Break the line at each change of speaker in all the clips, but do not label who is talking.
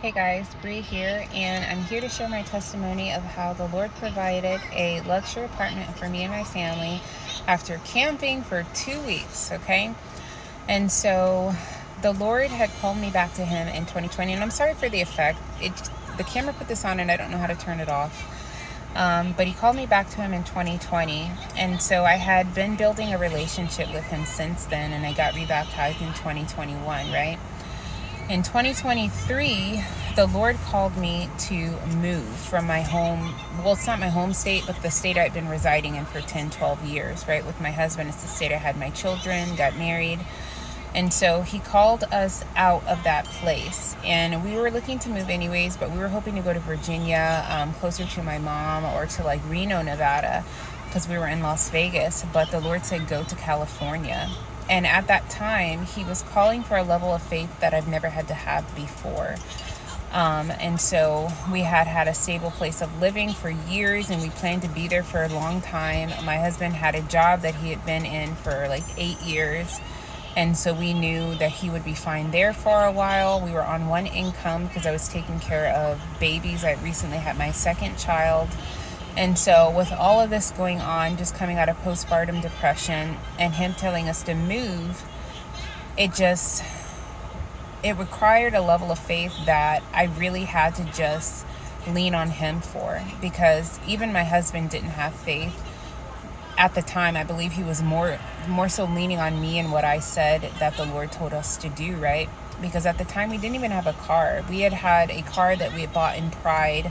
Hey guys, Bree here, and I'm here to share my testimony of how the Lord provided a luxury apartment for me and my family after camping for 2 weeks, okay? And so the Lord had called me back to Him in 2020, and I'm sorry for the effect. The camera put this on, and I don't know how to turn it off. But He called me back to Him in 2020, and so I had been building a relationship with Him since then, and I got rebaptized in 2021, right? In 2023, the Lord called me to move from my home. Well, it's not my home state, but the state I've been residing in for 10, 12 years, right? With my husband, it's the state I had my children, got married. And so He called us out of that place. And we were looking to move anyways, but we were hoping to go to Virginia, closer to my mom, or to like Reno, Nevada, because we were in Las Vegas. But the Lord said, go to California. And at that time, He was calling for a level of faith that I've never had to have before. And so we had a stable place of living for years, and we planned to be there for a long time. My husband had a job that he had been in for like 8 years. And so we knew that he would be fine there for a while. We were on one income because I was taking care of babies. I recently had my second child. And so with all of this going on, just coming out of postpartum depression and Him telling us to move, it required a level of faith that I really had to just lean on Him for, because even my husband didn't have faith. At the time, I believe he was more so leaning on me and what I said that the Lord told us to do, right? Because at the time, we didn't even have a car. We had a car that we had bought in Pride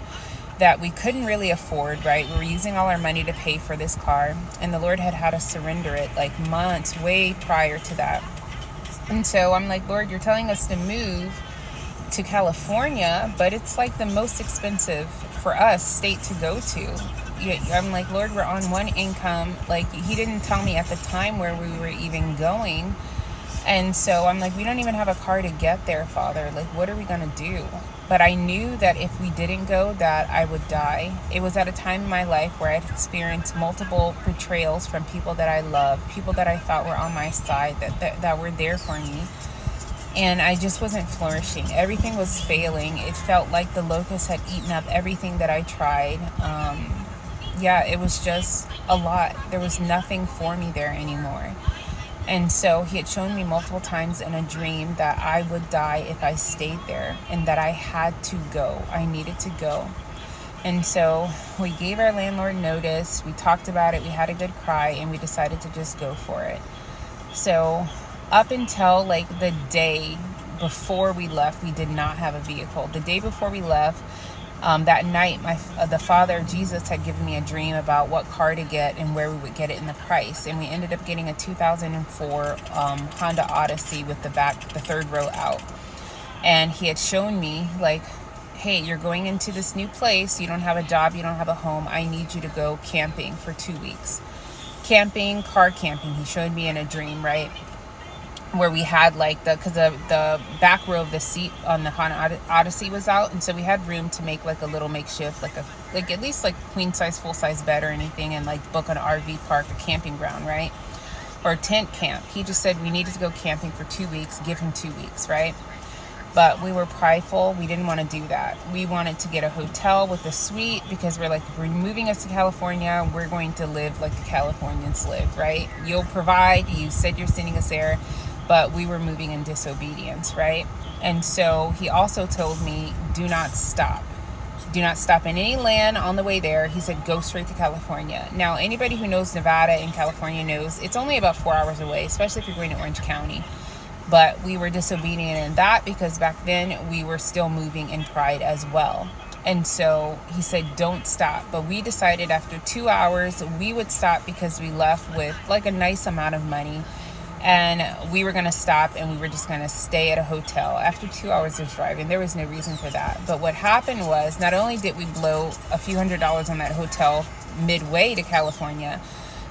that we couldn't really afford, right? We were using all our money to pay for this car, and the Lord had us surrender it like months way prior to that. And so I'm like, Lord, You're telling us to move to California, but it's like the most expensive for us state to go to. I'm like, Lord, we're on one income. Like, He didn't tell me at the time where we were even going. And so I'm like, we don't even have a car to get there, Father. Like, what are we going to do? But I knew that if we didn't go, that I would die. It was at a time in my life where I'd experienced multiple betrayals from people that I loved, people that I thought were on my side, that were there for me. And I just wasn't flourishing. Everything was failing. It felt like the locusts had eaten up everything that I tried. It was just a lot. There was nothing for me there anymore. And so He had shown me multiple times in a dream that I would die if I stayed there, and that I had to go. I needed to go. And so we gave our landlord notice. We talked about it. We had a good cry, and we decided to just go for it. So up until like the day before we left, we did not have a vehicle. The day before we left, that night, the Father, Jesus, had given me a dream about what car to get and where we would get it in the price. And we ended up getting a 2004 Honda Odyssey with the third row out. And He had shown me, like, hey, you're going into this new place. You don't have a job. You don't have a home. I need you to go camping for 2 weeks. Camping, car camping. He showed me in a dream, right? Where we had because the back row of the seat on the Honda Odyssey was out, and so we had room to make like a little makeshift, like at least like queen size, full size bed or anything, and like book an RV park, a camping ground, right? Or tent camp. He just said we needed to go camping for 2 weeks, give him 2 weeks, right? But we were prideful. We didn't want to do that. We wanted to get a hotel with a suite, because we're like, if we're moving us to California, we're going to live like the Californians live, right? You'll provide. You said you're sending us there. But we were moving in disobedience, right? And so He also told me, do not stop. Do not stop in any land on the way there. He said, go straight to California. Now, anybody who knows Nevada and California knows it's only about 4 hours away, especially if you're going to Orange County. But we were disobedient in that, because back then we were still moving in pride as well. And so He said, don't stop. But we decided after 2 hours, we would stop, because we left with like a nice amount of money. And we were going to stop, and we were just going to stay at a hotel. After 2 hours of driving, there was no reason for that. But what happened was, not only did we blow a few $100s on that hotel midway to California,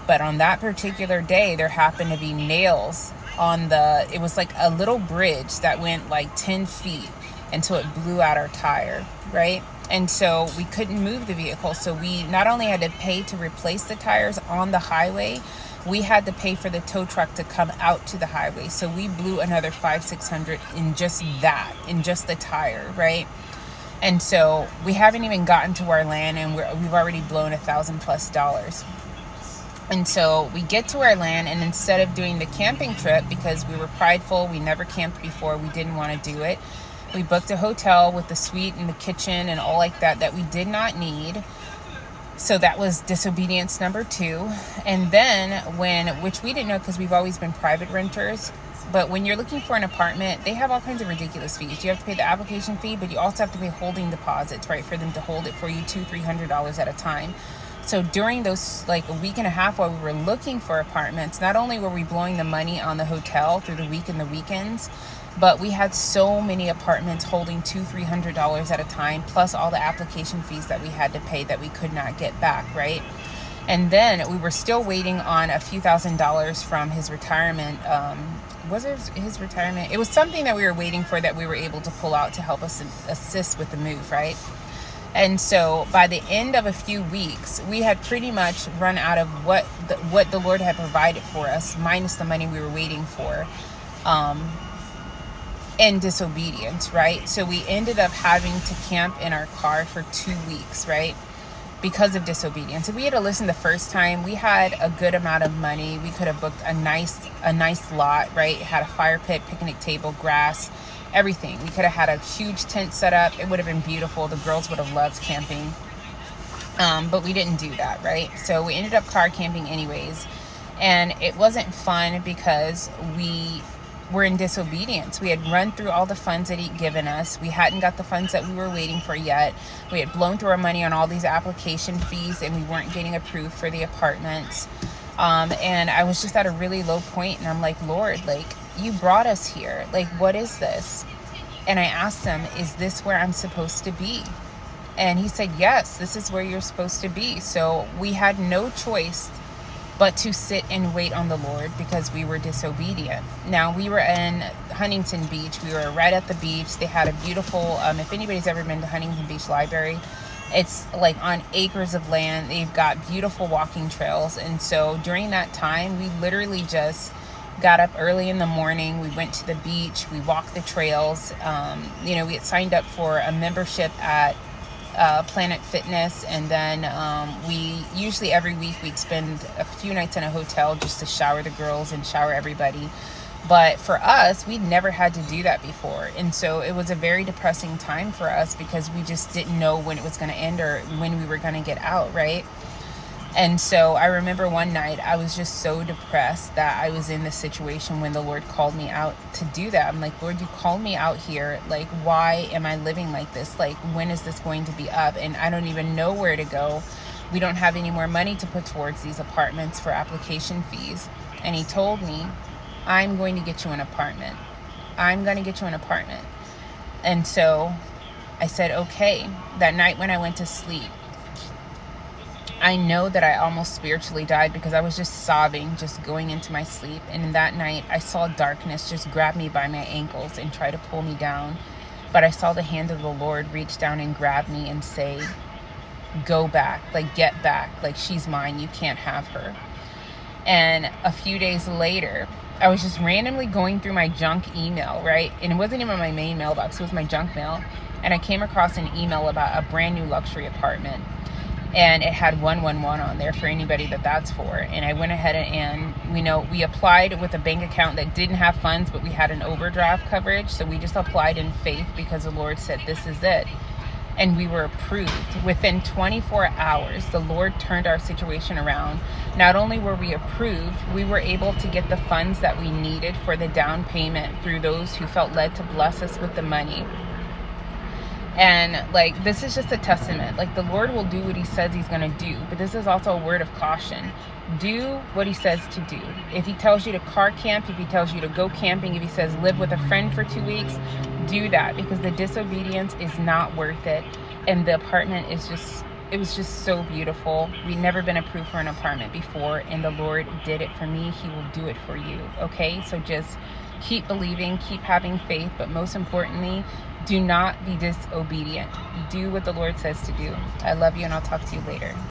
but on that particular day, there happened to be nails on it was like a little bridge that went like 10 feet until it blew out our tire, right? And so we couldn't move the vehicle. So we not only had to pay to replace the tires on the highway, we had to pay for the tow truck to come out to the highway. So we blew another $500-600 in just that, in just the tire, right? And so we haven't even gotten to our land, and we've already blown $1,000+ And so we get to our land, and instead of doing the camping trip, because we were prideful, we never camped before, we didn't want to do it, we booked a hotel with the suite and the kitchen and all like that we did not need. So that was disobedience number 2. And then which we didn't know because we've always been private renters, but when you're looking for an apartment, they have all kinds of ridiculous fees. You have to pay the application fee, but you also have to pay holding deposits, right, for them to hold it for you, $200-300 at a time. So during those, like, a week and a half while we were looking for apartments, not only were we blowing the money on the hotel through the week and the weekends, but we had so many apartments holding $200-300 at a time, plus all the application fees that we had to pay that we could not get back, right? And then we were still waiting on a few $1,000s from his retirement. Was it his retirement? It was something that we were waiting for that we were able to pull out to help us assist with the move, right? And so by the end of a few weeks, we had pretty much run out of what the Lord had provided for us, minus the money we were waiting for, in disobedience, right? So we ended up having to camp in our car for 2 weeks, right? Because of disobedience. If we had listened the first time, we had a good amount of money. We could have booked a nice lot, right? It had a fire pit, picnic table, grass, everything. We could have had a huge tent set up. It would have been beautiful. The girls would have loved camping. But we didn't do that, right? So we ended up car camping anyways. And it wasn't fun because we were in disobedience. We had run through all the funds that he'd given us. We hadn't got the funds that we were waiting for yet. We had blown through our money on all these application fees, and we weren't getting approved for the apartments. And I was just at a really low point, and I'm like, Lord, like, you brought us here. Like, what is this? And I asked him, is this where I'm supposed to be? And he said, yes, this is where you're supposed to be. So we had no choice but to sit and wait on the Lord because we were disobedient. Now, we were in Huntington Beach. We were right at the beach. They had a beautiful, if anybody's ever been to Huntington Beach Library, it's like on acres of land. They've got beautiful walking trails. And so during that time, we literally just got up early in the morning. We went to the beach. We walked the trails. We had signed up for a membership at Planet Fitness, and then we usually every week we'd spend a few nights in a hotel just to shower the girls and shower everybody. But for us, we'd never had to do that before, and so it was a very depressing time for us because we just didn't know when it was going to end or when we were going to get out, right? And so I remember one night I was just so depressed that I was in this situation when the Lord called me out to do that. I'm like, Lord, you called me out here. Like, why am I living like this? Like, when is this going to be up? And I don't even know where to go. We don't have any more money to put towards these apartments for application fees. And he told me, I'm going to get you an apartment. I'm going to get you an apartment. And so I said, okay. That night when I went to sleep, I know that I almost spiritually died because I was just sobbing, just going into my sleep. And in that night, I saw darkness just grab me by my ankles and try to pull me down. But I saw the hand of the Lord reach down and grab me and say, go back, like, get back, like, she's mine, you can't have her. And a few days later, I was just randomly going through my junk email, right? And it wasn't even my main mailbox, it was my junk mail. And I came across an email about a brand new luxury apartment. And it had 111 on there for anybody that's for. And I went ahead and we applied with a bank account that didn't have funds, but we had an overdraft coverage. So we just applied in faith because the Lord said, this is it. And we were approved. Within 24 hours, the Lord turned our situation around. Not only were we approved, we were able to get the funds that we needed for the down payment through those who felt led to bless us with the money. And like, this is just a testament. Like, the Lord will do what he says he's going to do, but this is also a word of caution. Do what he says to do. If he tells you to car camp, if he tells you to go camping, if he says live with a friend for 2 weeks, do that, because the disobedience is not worth it. And the apartment is just, it was just so beautiful. We'd never been approved for an apartment before, and the Lord did it for me. He will do it for you. Okay, so just keep believing, keep having faith, but most importantly, do not be disobedient. Do what the Lord says to do. I love you, and I'll talk to you later.